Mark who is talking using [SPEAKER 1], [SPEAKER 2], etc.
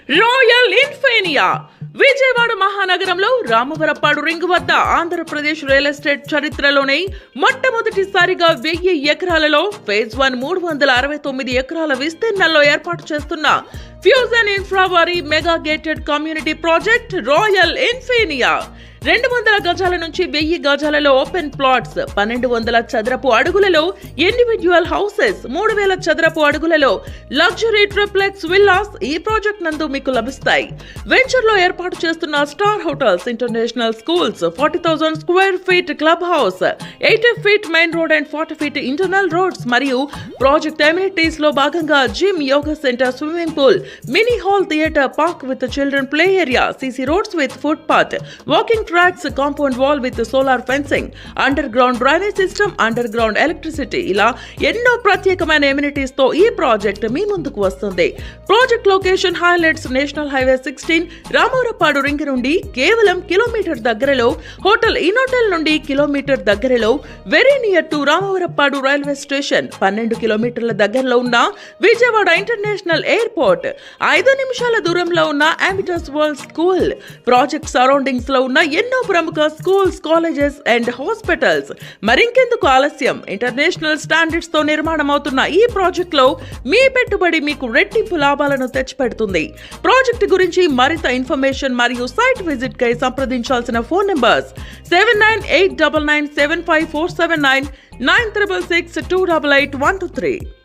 [SPEAKER 1] Royal ఇన్ఫీనియా Vijayawada మహానగరంలో Ramavarappadu ring వద్ద Andhra Pradesh real estate చరిత్రలోనే మొట్టమొదటిసారిగా 1000 ఎకరాలలో ఫేజ్ 1 369 ఎకరాల విస్తీర్ణంలో ఏర్పాటు చేస్తున్న ఫ్యూజన్ ఇన్ఫ్రా వారి mega gated community project royal infinia 200 గజాల నుంచి 1000 గజాలలో ఓపెన్ ప్లాట్స్, 1200 చదరపు అడుగులలో ఇండివిడ్యువల్ హౌసెస్, 3000 చదరపు అడుగులలో లగ్జరీ ట్రిప్లెక్స్ విల్లాస్ ఈ ప్రాజెక్ట్ నందు మీకు లభిస్తాయి. వెంచర్ లో ఏర్పాటు చేస్తున్న star hotels, international schools, 40,000 square feet club house, 80 feet main road and 40 feet internal roads మరియు ప్రాజెక్ట్ ఎమ్యూనిటీస్ లో భాగంగా gym, yoga centre, swimming pool, mini hall, theatre, park with children play area, CC roads with foot path, walking tracks, compound wall with solar fencing, under ground drainage system, under ground electricity ఇలా ఎన్నో ప్రత్యేకమైన amenities తో ఈ project మీ ముందుకు వస్తుంది. Project location highlights national highway 16 Ramavarappadu ring నుండి కేవలం kilometre దగ్గరలో, హోటల్ ఇనోటెల్ నుండి కిలోమీటర్ దగ్గరలో, very near to Ramavarappadu railway station, 12 కిలోమీటర్ల దగ్గరలో ఉన్న విజయవాడ ఇంటర్నేషనల్ ఎయిర్పోర్ట్, 5 నిమిషాల దూరంలో ఉన్న Ambitus world school, project surroundings లో ఉన్న ఎన్నో ప్రముఖ స్కూల్స్, కాలేజెస్ అండ్ హాస్పిటల్స్. మరింకెందుకు ఆలస్యం? ఇంటర్నేషనల్ స్టాండర్డ్స్ తో నిర్మాణం అవుతున్న ఈ ప్రాజెక్ట్ లో మీ పెట్టుబడి మీకు రెట్టింపు లాభాలను తెచ్చిపెడుతుంది. ప్రాజెక్ట్ గురించి మరింత ఇన్ఫర్మేషన్ మరియు సైట్ విజిట్ కై సంప్రదించాల్సిన ఫోన్ నంబర్స్ 7989975479, 9662888123.